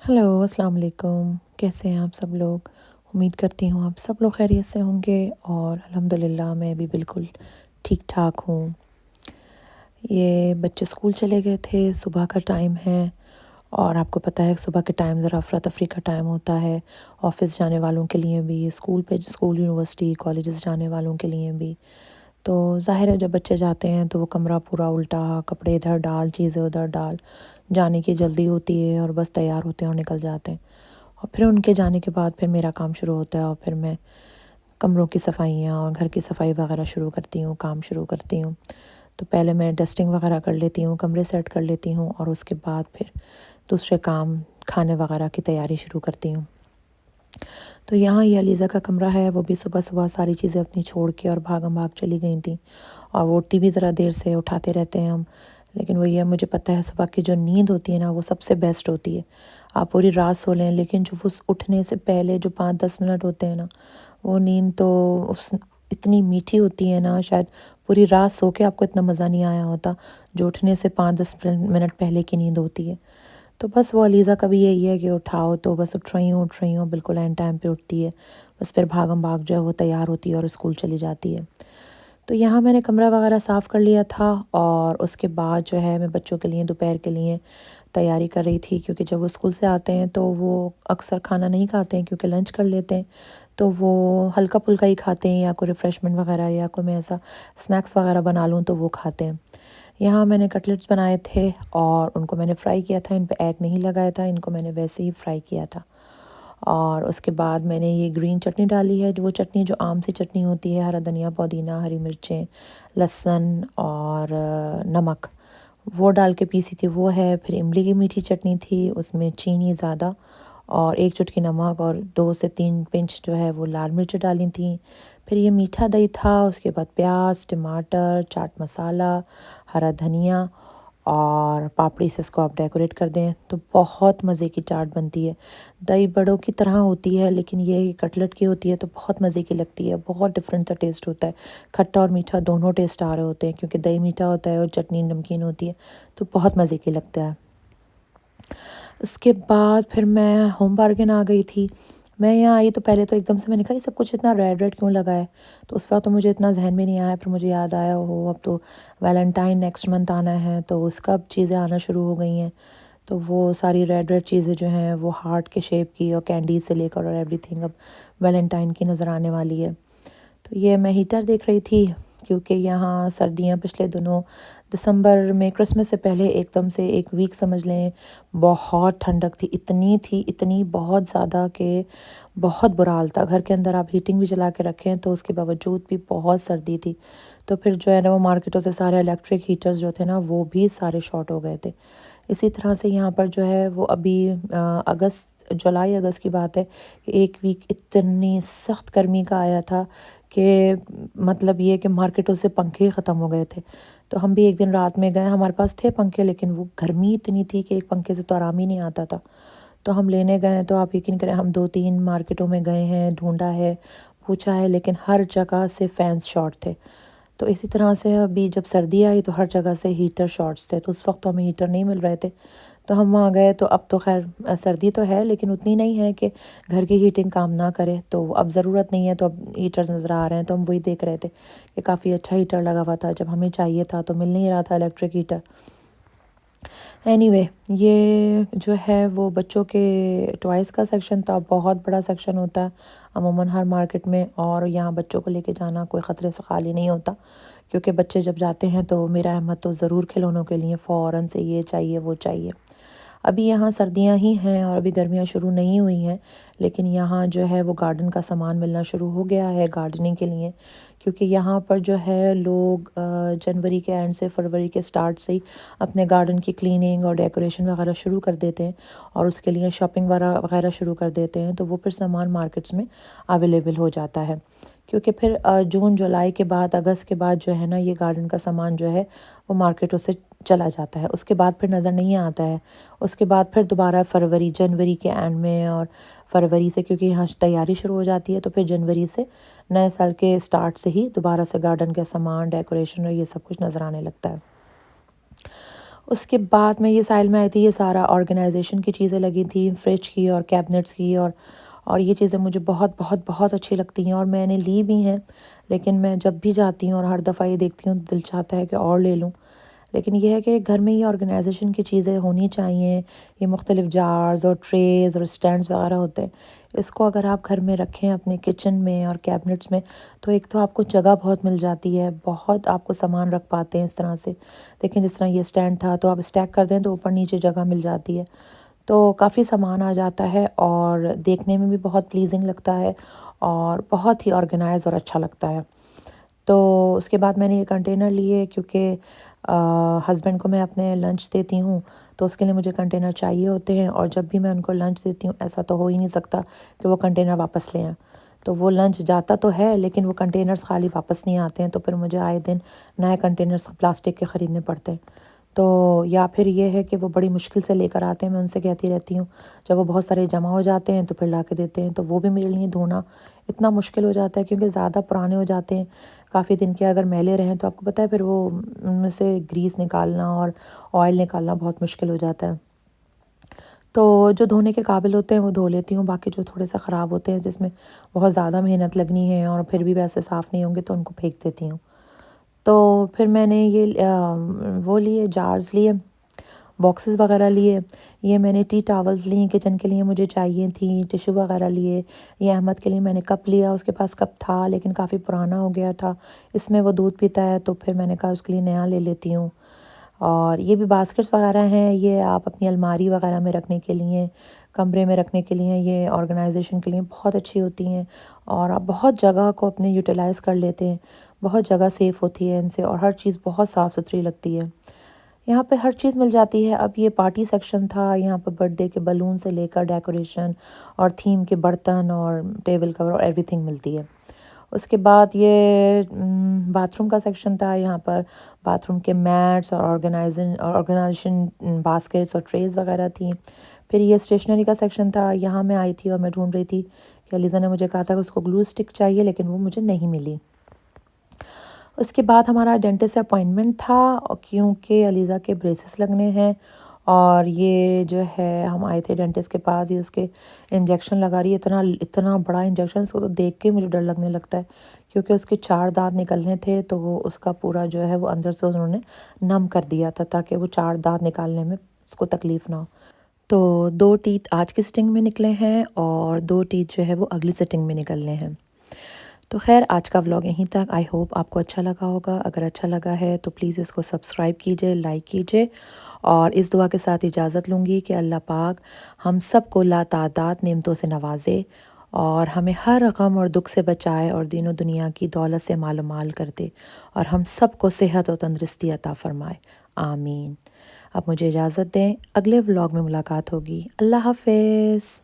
Hello, अस्सलाम वालेकुम। कैसे हैं आप सब लोग? उम्मीद करती हूँ आप सब लोग खैरियत से होंगे और अल्हम्दुलिल्लाह मैं भी बिल्कुल ठीक-ठाक हूँ। ये बच्चे स्कूल चले गए थे, सुबह का टाइम है और आपको पता है सुबह के टाइम ज़रा अफरा-तफ़री का टाइम होता है, ऑफ़िस जाने वालों के लिए भी, स्कूल, यूनिवर्सिटी, कॉलेजेस जाने वालों के लिए भी। तो ज़ाहिर है जब बच्चे जाते हैं तो वो कमरा पूरा उल्टा, कपड़े इधर डाल, चीज़ें उधर डाल, जाने की जल्दी होती है और बस तैयार होते हैं और निकल जाते हैं। और फिर उनके जाने के बाद फिर मेरा काम शुरू होता है और फिर मैं कमरों की सफाइयाँ और घर की सफाई वगैरह शुरू करती हूँ, काम शुरू करती हूँ। तो पहले मैं डस्टिंग वगैरह कर लेती हूँ, कमरे सेट कर लेती हूँ और उसके बाद फिर दूसरे काम, खाने वगैरह की तैयारी शुरू करती हूँ। तो यहाँ ये अलीज़ा का कमरा है, वो भी सुबह-सुबह सारी चीज़ें अपनी छोड़ के और भागम-भाग चली गई थीं और वो उठती भी ज़रा देर से, उठाते रहते हैं हम। लेकिन वही है, मुझे पता है सुबह की जो नींद होती है ना, वो सबसे बेस्ट होती है। आप पूरी रात सो लें, लेकिन जो वो उठने से पहले जो 5-10 मिनट होते हैं ना, वो नींद तो उस इतनी मीठी होती है ना, शायद पूरी रात सो के आपको इतना मज़ा नहीं आया होता, जो उठने से 5-10 मिनट पहले की नींद होती है। तो बस वो अलीज़ा का भी यही है कि उठाओ तो बस उठ रही हूँ, बिल्कुल ऐन टाइम पे उठती है। बस फिर भागम-भाग जो है वो तैयार होती है और स्कूल चली जाती है। तो यहाँ मैंने कमरा वगैरह साफ़ कर लिया था और उसके बाद जो है मैं बच्चों के लिए दोपहर के लिए तैयारी कर रही थी, क्योंकि जब वो स्कूल से आते हैं तो वो अक्सर खाना नहीं खाते हैं क्योंकि लंच कर लेते हैं। तो वो हल्का-फुल्का ही खाते हैं या कोई रिफ़्रेशमेंट वगैरह या कोई मैं ऐसा स्नैक्स वगैरह बना लूँ तो वो खाते हैं। यहाँ मैंने कटलेट्स बनाए थे और उनको मैंने फ्राई किया था, इन पे एग नहीं लगाया था, इनको मैंने वैसे ही फ्राई किया था। और उसके बाद मैंने ये ग्रीन चटनी डाली है, जो वो चटनी जो आम सी चटनी होती है, हरा धनिया, पुदीना, हरी मिर्चें, लहसुन और नमक, वो डाल के पीसी थी वो है। फिर इमली की मीठी चटनी थी, उसमें चीनी ज़्यादा और 1 चुटकी नमक और 2 से 3 पिंच जो है वो लाल मिर्च डाली थी। फिर ये मीठा दही था, उसके बाद प्याज, टमाटर, चाट मसाला, हरा धनिया और पापड़ी से इसको आप डेकोरेट कर दें तो बहुत मज़े की चाट बनती है। दही बड़ों की तरह होती है, लेकिन ये कटलेट की होती है तो बहुत मज़े की लगती है, बहुत डिफरेंट सा टेस्ट होता है। खट्टा और मीठा दोनों टेस्ट आ रहे होते हैं क्योंकि दही मीठा होता है और चटनी नमकीन होती है, तो बहुत मज़े की लगता है। उसके बाद फिर मैं होम बार्गेन आ गई थी। मैं यहाँ आई तो पहले तो एकदम से मैंने कहा ये सब कुछ इतना रेड-रेड क्यों लगा है? तो उस वक़्त तो मुझे इतना ज़हन में नहीं आया, फिर मुझे याद आया, ओहो! अब तो वैलेंटाइन नेक्स्ट मंथ आना है, तो उसका अब चीज़ें आना शुरू हो गई हैं। तो वो सारी रेड-रेड चीज़ें जो हैं वो हार्ट के शेप की और कैंडीज़ से लेकर और एवरीथिंग अब वैलेंटाइन की नज़र आने वाली है। तो ये मैं हीटर देख रही थी क्योंकि यहाँ सर्दियाँ पिछले दिनों दिसंबर में क्रिसमस से पहले एकदम से 1 वीक समझ लें बहुत ठंडक थी, इतनी थी, इतनी बहुत ज़्यादा कि बहुत बुरा हाल था। घर के अंदर आप हीटिंग भी चला के रखें तो उसके बावजूद भी बहुत सर्दी थी। तो फिर जो है ना वो मार्केटों से सारे इलेक्ट्रिक हीटर्स जो थे ना वो भी सारे शॉर्ट हो गए थे। इसी तरह से यहाँ पर जो है वो अभी जुलाई अगस्त की बात है कि 1 वीक इतनी सख्त गर्मी का आया था कि मतलब ये कि मार्केटों से पंखे ख़त्म हो गए थे। तो हम भी एक दिन रात में गए, हमारे पास थे पंखे लेकिन वो गर्मी इतनी थी कि एक पंखे से तो आराम ही नहीं आता था। तो हम लेने गए तो आप यकीन करें हम 2-3 मार्केटों में गए हैं, ढूँढा है, पूछा है, लेकिन हर जगह से फैन्स शॉर्ट थे। तो इसी तरह से अभी जब सर्दी आई तो हर जगह से हीटर शॉर्ट्स थे, तो उस वक़्त तो हमें हीटर नहीं मिल रहे थे। तो हम वहाँ गए तो अब तो ख़ैर सर्दी तो है लेकिन उतनी नहीं है कि घर की हीटिंग काम ना करे, तो अब ज़रूरत नहीं है तो अब हीटर्स नज़र आ रहे हैं, तो हम वही देख रहे थे कि काफ़ी अच्छा हीटर लगा हुआ था, जब हमें चाहिए था तो मिल नहीं रहा था इलेक्ट्रिक हीटर। एनीवे ये जो है वो बच्चों के टॉयज़ का सेक्शन था, बहुत बड़ा सेक्शन होता है अमूमन हर मार्केट में, और यहाँ बच्चों को लेके जाना कोई ख़तरे से खाली नहीं होता, क्योंकि बच्चे जब जाते हैं तो मेरा अहमद तो ज़रूर खिलौनों के लिए फ़ौरन से ये चाहिए वो चाहिए। अभी यहाँ सर्दियाँ ही हैं और अभी गर्मियाँ शुरू नहीं हुई हैं, लेकिन यहाँ जो है वो गार्डन का सामान मिलना शुरू हो गया है गार्डनिंग के लिए, क्योंकि यहाँ पर जो है लोग जनवरी के एंड से फरवरी के स्टार्ट से ही अपने गार्डन की क्लीनिंग और डेकोरेशन वगैरह शुरू कर देते हैं और उसके लिए शॉपिंग वगैरह शुरू कर देते हैं, तो वो फिर सामान मार्केट्स में अवेलेबल हो जाता है। क्योंकि फिर जून जुलाई के बाद अगस्त के बाद जो है ना ये गार्डन का सामान जो है वो मार्केटों से चला जाता है, उसके बाद फिर नज़र नहीं आता है। उसके बाद फिर दोबारा फरवरी जनवरी के एंड में और फरवरी से, क्योंकि यहाँ तैयारी शुरू हो जाती है, तो फिर जनवरी से नए साल के स्टार्ट से ही दोबारा से गार्डन का सामान डेकोरेशन और ये सब कुछ नज़र आने लगता है। اس کے بعد میں یہ سائل میں آئی تھی، یہ سارا آرگنائزیشن کی چیزیں لگی تھیں، فریج کی اور کیبنٹس کی، اور یہ چیزیں مجھے بہت بہت بہت اچھی لگتی ہیں اور میں نے لی بھی ہیں، لیکن میں جب بھی جاتی ہوں اور ہر دفعہ یہ دیکھتی ہوں دل چاہتا ہے کہ اور لے لوں۔ لیکن یہ ہے کہ گھر میں یہ آرگنائزیشن کی چیزیں ہونی چاہیے، یہ مختلف جارز اور ٹریز اور اسٹینڈز وغیرہ ہوتے ہیں، اس کو اگر آپ گھر میں رکھیں اپنے کچن میں اور کیبنٹس میں، تو ایک تو آپ کو جگہ بہت مل جاتی ہے، بہت آپ کو سامان رکھ پاتے ہیں اس طرح سے۔ دیکھیں جس طرح یہ اسٹینڈ تھا تو آپ اسٹیک کر دیں تو اوپر نیچے جگہ مل جاتی ہے، تو کافی سامان آ جاتا ہے اور دیکھنے میں بھی بہت پلیزنگ لگتا ہے اور بہت ہی آرگنائز اور اچھا لگتا ہے۔ تو اس کے بعد میں نے یہ کنٹینر لیے کیونکہ ہسبینڈ کو میں اپنے لنچ دیتی ہوں، تو اس کے لیے مجھے کنٹینر چاہیے ہوتے ہیں، اور جب بھی میں ان کو لنچ دیتی ہوں ایسا تو ہو ہی نہیں سکتا کہ وہ کنٹینر واپس لیں آئیں۔ تو وہ لنچ جاتا تو ہے لیکن وہ کنٹینرز خالی واپس نہیں آتے ہیں، تو پھر مجھے آئے دن نئے کنٹینرز پلاسٹک کے خریدنے پڑتے ہیں۔ تو یا پھر یہ ہے کہ وہ بڑی مشکل سے لے کر آتے ہیں، میں ان سے کہتی رہتی ہوں جب وہ بہت سارے جمع ہو جاتے ہیں تو پھر لا کے دیتے ہیں، تو وہ بھی میرے لیے دھونا اتنا مشکل ہو جاتا ہے کیونکہ زیادہ پرانے ہو جاتے ہیں کافی دن کے، اگر میلے رہیں تو آپ کو پتہ ہے پھر وہ ان میں سے گریس نکالنا اور آئل نکالنا بہت مشکل ہو جاتا ہے۔ تو جو دھونے کے قابل ہوتے ہیں وہ دھو لیتی ہوں، باقی جو تھوڑے سے خراب ہوتے ہیں جس میں بہت زیادہ محنت لگنی ہے اور پھر بھی ویسے صاف نہیں ہوں گے تو ان کو پھینک دیتی ہوں۔ تو پھر میں نے یہ وہ لیے جارز لیے، باکسز وغیرہ لیے، یہ میں نے ٹی ٹاولز لی کچن کے لیے مجھے چاہیے تھیں، ٹیشو وغیرہ لیے، یہ احمد کے لیے میں نے کپ لیا، اس کے پاس کپ تھا لیکن کافی پرانا ہو گیا تھا، اس میں وہ دودھ پیتا ہے تو پھر میں نے کہا اس کے لیے نیا لے لیتی ہوں۔ اور یہ بھی باسکٹس وغیرہ ہیں، یہ آپ اپنی الماری وغیرہ میں رکھنے کے لیے، کمرے میں رکھنے کے لیے، یہ آرگنائزیشن کے لیے بہت اچھی ہوتی ہیں اور آپ بہت جگہ کو اپنے یوٹیلائز کر لیتے ہیں، بہت جگہ سیف ہوتی ہے ان سے اور ہر چیز بہت صاف ستھری لگتی ہے۔ یہاں پہ ہر چیز مل جاتی ہے۔ اب یہ پارٹی سیکشن تھا، یہاں پہ برتھ ڈے کے بلون سے لے کر ڈیکوریشن اور تھیم کے برتن اور ٹیبل کور اور ایوری تھنگ ملتی ہے۔ اس کے بعد یہ باتھ روم کا سیکشن تھا، یہاں پر باتھ روم کے میٹس اور آرگنائزیشن باسکٹس اور ٹریز وغیرہ تھیں۔ پھر یہ اسٹیشنری کا سیکشن تھا، یہاں میں آئی تھی اور میں ڈھونڈ رہی تھی کہ علیزہ نے مجھے کہا تھا کہ اس کو گلو اسٹک چاہیے لیکن وہ مجھے نہیں ملی۔ اس کے بعد ہمارا ڈینٹسٹ سے اپوائنٹمنٹ تھا کیونکہ علیزہ کے بریسز لگنے ہیں، اور یہ جو ہے ہم آئے تھے ڈینٹسٹ کے پاس، یہ اس کے انجیکشن لگا رہی ہے، اتنا بڑا انجیکشن، اس کو تو دیکھ کے مجھے ڈر لگنے لگتا ہے کیونکہ اس کے 4 دانت نکلنے تھے، تو وہ اس کا پورا جو ہے وہ اندر سے انہوں نے نم کر دیا تھا تاکہ وہ 4 دانت نکالنے میں اس کو تکلیف نہ ہو۔ تو 2 ٹیتھ آج کی سٹنگ میں نکلے ہیں اور 2 ٹیتھ جو ہے وہ اگلی سٹنگ میں نکلنے ہیں۔ تو خیر آج کا ولاگ یہیں تک، آئی ہوپ آپ کو اچھا لگا ہوگا، اگر اچھا لگا ہے تو پلیز اس کو سبسکرائب کیجئے، لائک کیجئے، اور اس دعا کے ساتھ اجازت لوں گی کہ اللہ پاک ہم سب کو لاتعداد نعمتوں سے نوازے اور ہمیں ہر غم اور دکھ سے بچائے اور دین و دنیا کی دولت سے مال و مال کر دے اور ہم سب کو صحت و تندرستی عطا فرمائے، آمین۔ اب مجھے اجازت دیں، اگلے ولاگ میں ملاقات ہوگی، اللہ حافظ۔